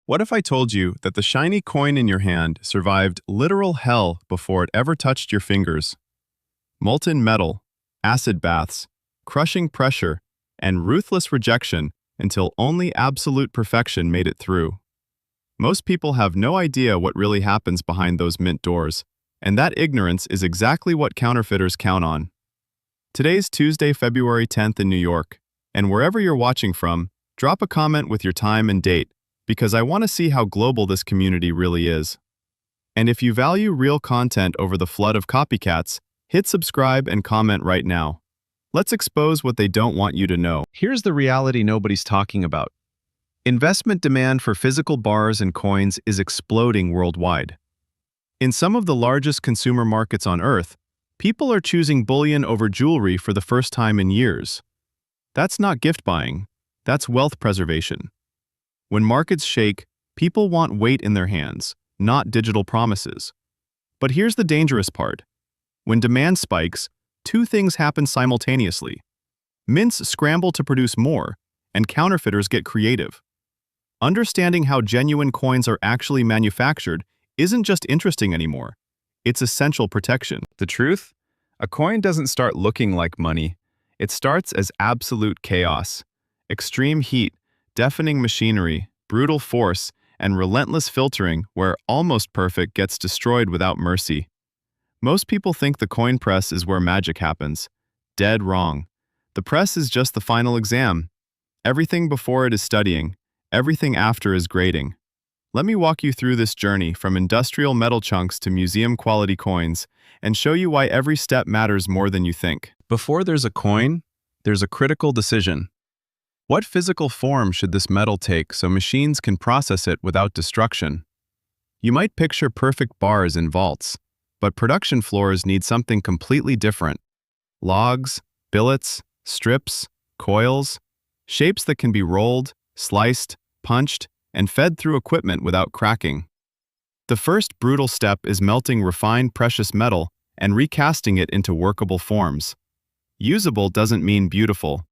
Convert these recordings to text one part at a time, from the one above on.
What if I told you that the shiny coin in your hand survived literal hell before it ever touched your fingers? Molten metal, acid baths, crushing pressure, and ruthless rejection until only absolute perfection made it through. Most people have no idea what really happens behind those mint doors, and that ignorance is exactly what counterfeiters count on. Today's Tuesday, February 10th in New York, and wherever you're watching from, drop a comment with your time and date, because I want to see how global this community really is. And if you value real content over the flood of copycats, hit subscribe and comment right now. Let's expose what they don't want you to know. Here's the reality nobody's talking about. Investment demand for physical bars and coins is exploding worldwide. In some of the largest consumer markets on Earth, people are choosing bullion over jewelry for the first time in years. That's not gift buying, that's wealth preservation. When markets shake, people want weight in their hands, not digital promises. But here's the dangerous part. When demand spikes, two things happen simultaneously. Mints scramble to produce more, and counterfeiters get creative. Understanding how genuine coins are actually manufactured isn't just interesting anymore. It's essential protection. The truth? A coin doesn't start looking like money. It starts as absolute chaos. Extreme heat, deafening machinery, brutal force, and relentless filtering where almost perfect gets destroyed without mercy. Most people think the coin press is where magic happens. Dead wrong. The press is just the final exam. Everything before it is studying. Everything after is grading. Let me walk you through this journey from industrial metal chunks to museum-quality coins and show you why every step matters more than you think. Before there's a coin, there's a critical decision. What physical form should this metal take so machines can process it without destruction? You might picture perfect bars in vaults, but production floors need something completely different. Logs, billets, strips, coils, shapes that can be rolled, sliced, punched, and fed through equipment without cracking. The first brutal step is melting refined precious metal and recasting it into workable forms. Usable doesn't mean beautiful.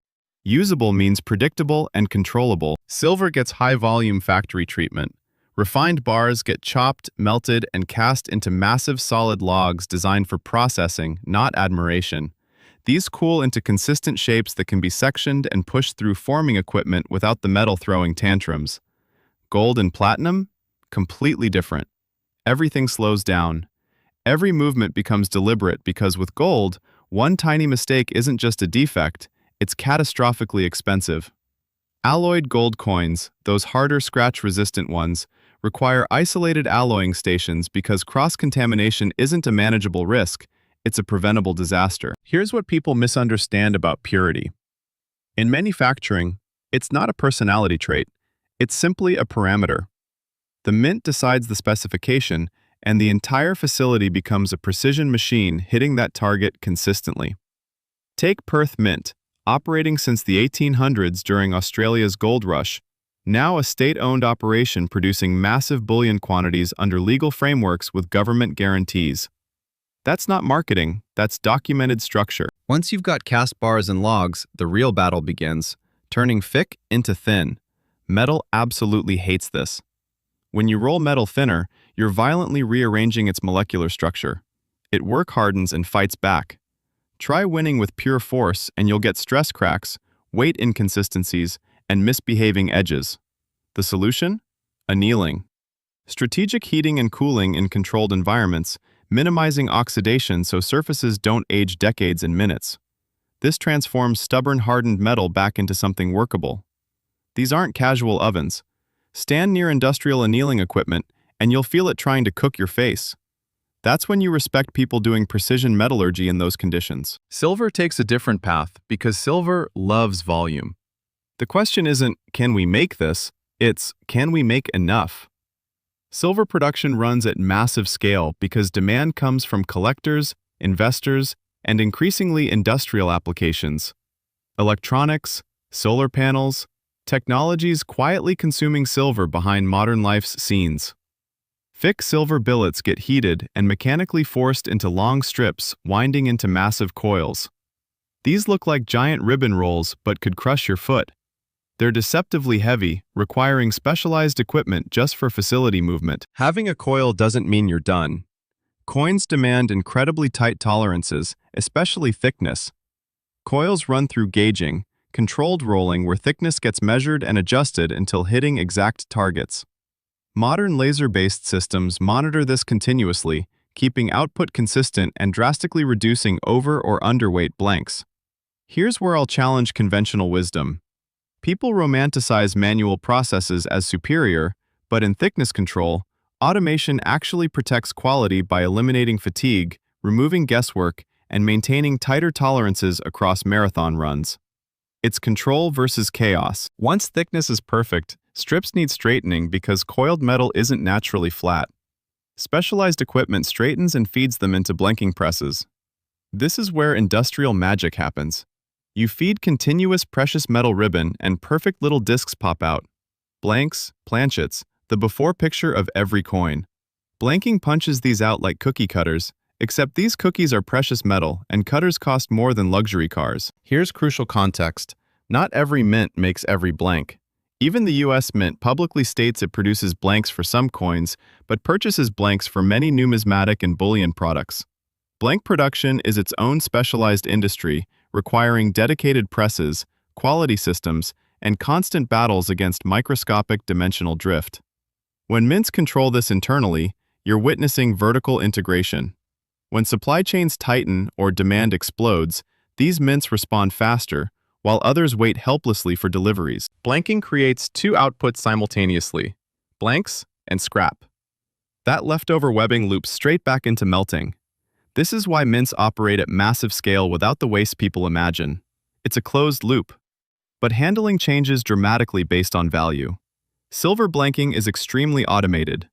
Usable means predictable and controllable. Silver gets high-volume factory treatment. Refined bars get chopped, melted, and cast into massive solid logs designed for processing, not admiration. These cool into consistent shapes that can be sectioned and pushed through forming equipment without the metal throwing tantrums. Gold and platinum? Completely different. Everything slows down. Every movement becomes deliberate because with gold, one tiny mistake isn't just a defect, it's catastrophically expensive. Alloyed gold coins, those harder scratch-resistant ones, require isolated alloying stations because cross-contamination isn't a manageable risk, it's a preventable disaster. Here's what people misunderstand about purity. In manufacturing, it's not a personality trait, it's simply a parameter. The mint decides the specification, and the entire facility becomes a precision machine hitting that target consistently. Take Perth Mint, operating since the 1800s during Australia's gold rush, now a state-owned operation producing massive bullion quantities under legal frameworks with government guarantees. That's not marketing, that's documented structure. Once you've got cast bars and logs, the real battle begins, turning thick into thin. Metal absolutely hates this. When you roll metal thinner, you're violently rearranging its molecular structure. It work hardens and fights back. Try winning with pure force and you'll get stress cracks, weight inconsistencies, and misbehaving edges. The solution? Annealing. Strategic heating and cooling in controlled environments, minimizing oxidation so surfaces don't age decades in minutes. This transforms stubborn hardened metal back into something workable. These aren't casual ovens. Stand near industrial annealing equipment and you'll feel it trying to cook your face. That's when you respect people doing precision metallurgy in those conditions. Silver takes a different path because silver loves volume. The question isn't, can we make this? It's, can we make enough? Silver production runs at massive scale because demand comes from collectors, investors, and increasingly industrial applications. Electronics, solar panels, technologies quietly consuming silver behind modern life's scenes. Thick silver billets get heated and mechanically forced into long strips winding into massive coils. These look like giant ribbon rolls but could crush your foot. They're deceptively heavy, requiring specialized equipment just for facility movement. Having a coil doesn't mean you're done. Coins demand incredibly tight tolerances, especially thickness. Coils run through gauging, controlled rolling where thickness gets measured and adjusted until hitting exact targets. Modern laser-based systems monitor this continuously, keeping output consistent and drastically reducing over- or underweight blanks. Here's where I'll challenge conventional wisdom. People romanticize manual processes as superior, but in thickness control, automation actually protects quality by eliminating fatigue, removing guesswork, and maintaining tighter tolerances across marathon runs. It's control versus chaos. Once thickness is perfect, strips need straightening because coiled metal isn't naturally flat. Specialized equipment straightens and feeds them into blanking presses. This is where industrial magic happens. You feed continuous precious metal ribbon and perfect little discs pop out. Blanks, planchets, the before picture of every coin. Blanking punches these out like cookie cutters, except these cookies are precious metal and cutters cost more than luxury cars. Here's crucial context. Not every mint makes every blank. Even the US Mint publicly states it produces blanks for some coins, but purchases blanks for many numismatic and bullion products. Blank production is its own specialized industry, requiring dedicated presses, quality systems, and constant battles against microscopic dimensional drift. When mints control this internally, you're witnessing vertical integration. When supply chains tighten or demand explodes, these mints respond faster, while others wait helplessly for deliveries. Blanking creates two outputs simultaneously, blanks and scrap. That leftover webbing loops straight back into melting. This is why mints operate at massive scale without the waste people imagine. It's a closed loop. But handling changes dramatically based on value. Silver blanking is extremely automated.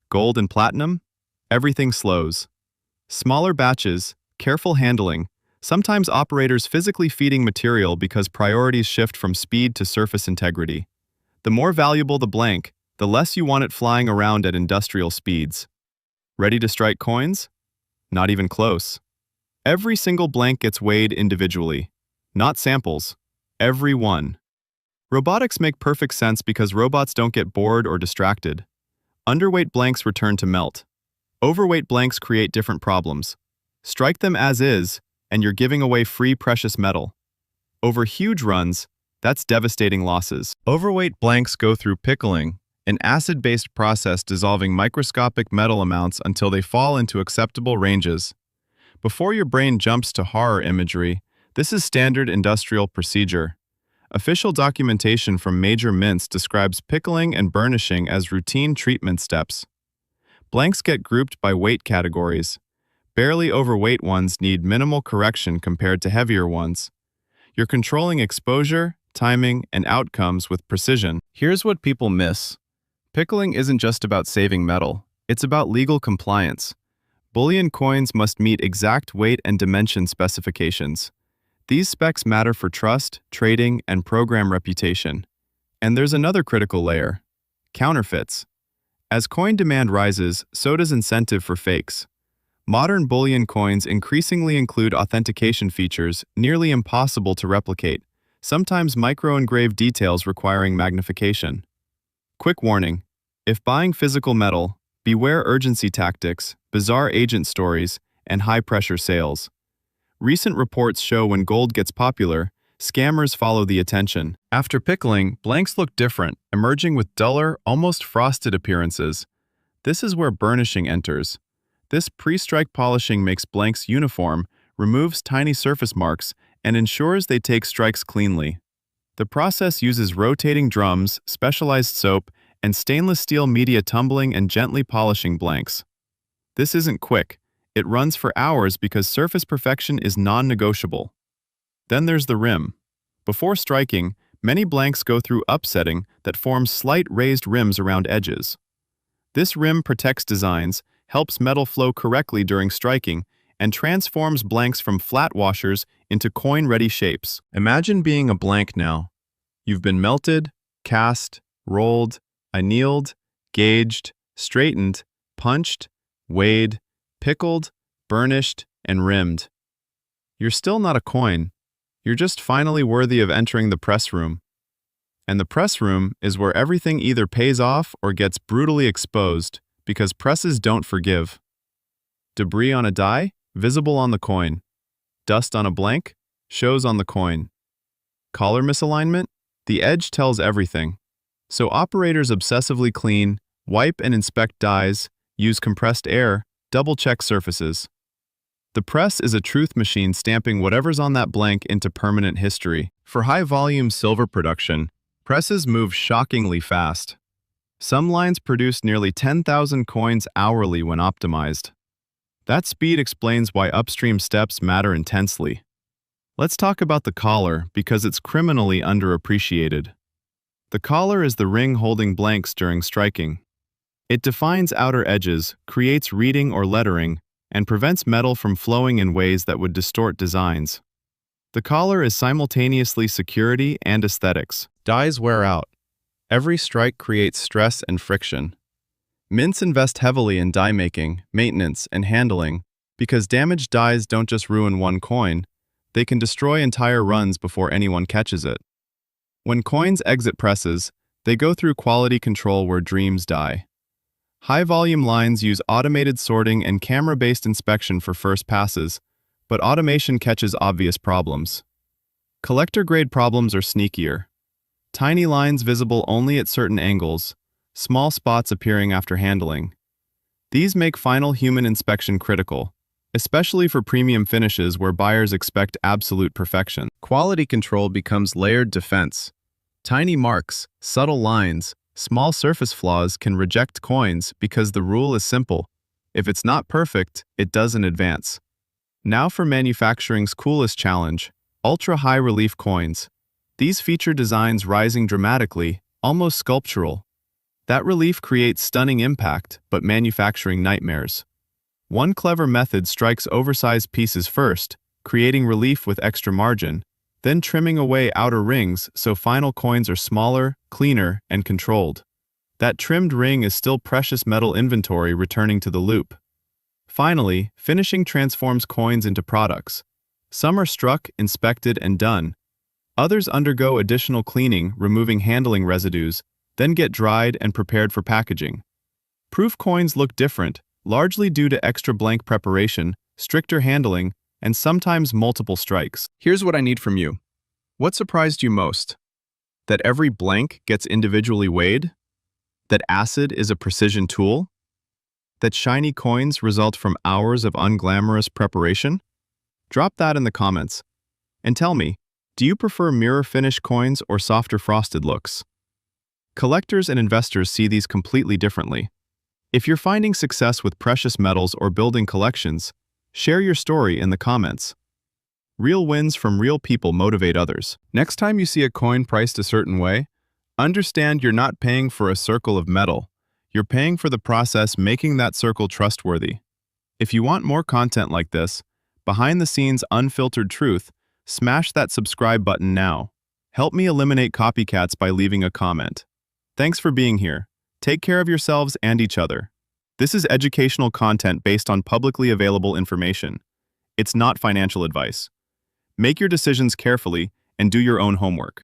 Gold and platinum? Everything slows. Smaller batches, careful handling, sometimes operators physically feeding material because priorities shift from speed to surface integrity. The more valuable the blank, the less you want it flying around at industrial speeds. Ready to strike coins? Not even close. Every single blank gets weighed individually. Not samples. Every one. Robotics make perfect sense because robots don't get bored or distracted. Underweight blanks return to melt. Overweight blanks create different problems. Strike them as is, and you're giving away free precious metal. Over huge runs, that's devastating losses. Overweight blanks go through pickling, an acid-based process dissolving microscopic metal amounts until they fall into acceptable ranges. Before your brain jumps to horror imagery, this is standard industrial procedure. Official documentation from major mints describes pickling and burnishing as routine treatment steps. Blanks get grouped by weight categories. Barely overweight ones need minimal correction compared to heavier ones. You're controlling exposure, timing, and outcomes with precision. Here's what people miss. Pickling isn't just about saving metal, it's about legal compliance. Bullion coins must meet exact weight and dimension specifications. These specs matter for trust, trading, and program reputation. And there's another critical layer: counterfeits. As coin demand rises, so does incentive for fakes. Modern bullion coins increasingly include authentication features nearly impossible to replicate, sometimes micro-engraved details requiring magnification. Quick warning: if buying physical metal, beware urgency tactics, bizarre agent stories, and high-pressure sales. Recent reports show when gold gets popular, scammers follow the attention. After pickling, blanks look different, emerging with duller, almost frosted appearances. This is where burnishing enters. This pre-strike polishing makes blanks uniform, removes tiny surface marks, and ensures they take strikes cleanly. The process uses rotating drums, specialized soap, and stainless steel media tumbling and gently polishing blanks. This isn't quick. It runs for hours because surface perfection is non-negotiable. Then there's the rim. Before striking, many blanks go through upsetting that forms slight raised rims around edges. This rim protects designs, helps metal flow correctly during striking, and transforms blanks from flat washers into coin-ready shapes. Imagine being a blank now. You've been melted, cast, rolled, annealed, gauged, straightened, punched, weighed, pickled, burnished, and rimmed. You're still not a coin. You're just finally worthy of entering the press room. And the press room is where everything either pays off or gets brutally exposed because presses don't forgive. Debris on a die, visible on the coin. Dust on a blank, shows on the coin. Collar misalignment, the edge tells everything. So operators obsessively clean, wipe and inspect dies, use compressed air, double-check surfaces. The press is a truth machine stamping whatever's on that blank into permanent history. For high-volume silver production, presses move shockingly fast. Some lines produce nearly 10,000 coins hourly when optimized. That speed explains why upstream steps matter intensely. Let's talk about the collar because it's criminally underappreciated. The collar is the ring holding blanks during striking. It defines outer edges, creates reading or lettering, and prevents metal from flowing in ways that would distort designs. The collar is simultaneously security and aesthetics. Dies wear out. Every strike creates stress and friction. Mints invest heavily in die making, maintenance, and handling because damaged dies don't just ruin one coin, they can destroy entire runs before anyone catches it. When coins exit presses, they go through quality control where dreams die. High-volume lines use automated sorting and camera-based inspection for first passes, but automation catches obvious problems. Collector-grade problems are sneakier. Tiny lines visible only at certain angles, small spots appearing after handling. These make final human inspection critical, especially for premium finishes where buyers expect absolute perfection. Quality control becomes layered defense. Tiny marks, subtle lines, small surface flaws can reject coins because the rule is simple. If it's not perfect, it doesn't advance. Now for manufacturing's coolest challenge, ultra-high relief coins. These feature designs rising dramatically, almost sculptural. That relief creates stunning impact, but manufacturing nightmares. One clever method strikes oversized pieces first, creating relief with extra margin, then trimming away outer rings so final coins are smaller, cleaner, and controlled. That trimmed ring is still precious metal inventory returning to the loop. Finally, finishing transforms coins into products. Some are struck, inspected, and done. Others undergo additional cleaning, removing handling residues, then get dried and prepared for packaging. Proof coins look different, largely due to extra blank preparation, stricter handling, and sometimes multiple strikes. Here's what I need from you. What surprised you most? That every blank gets individually weighed? That acid is a precision tool? That shiny coins result from hours of unglamorous preparation? Drop that in the comments. And tell me, do you prefer mirror finish coins or softer frosted looks? Collectors and investors see these completely differently. If you're finding success with precious metals or building collections, share your story in the comments. Real wins from real people motivate others. Next time you see a coin priced a certain way, understand you're not paying for a circle of metal. You're paying for the process making that circle trustworthy. If you want more content like this, behind-the-scenes unfiltered truth, smash that subscribe button now. Help me eliminate copycats by leaving a comment. Thanks for being here. Take care of yourselves and each other. This is educational content based on publicly available information. It's not financial advice. Make your decisions carefully and do your own homework.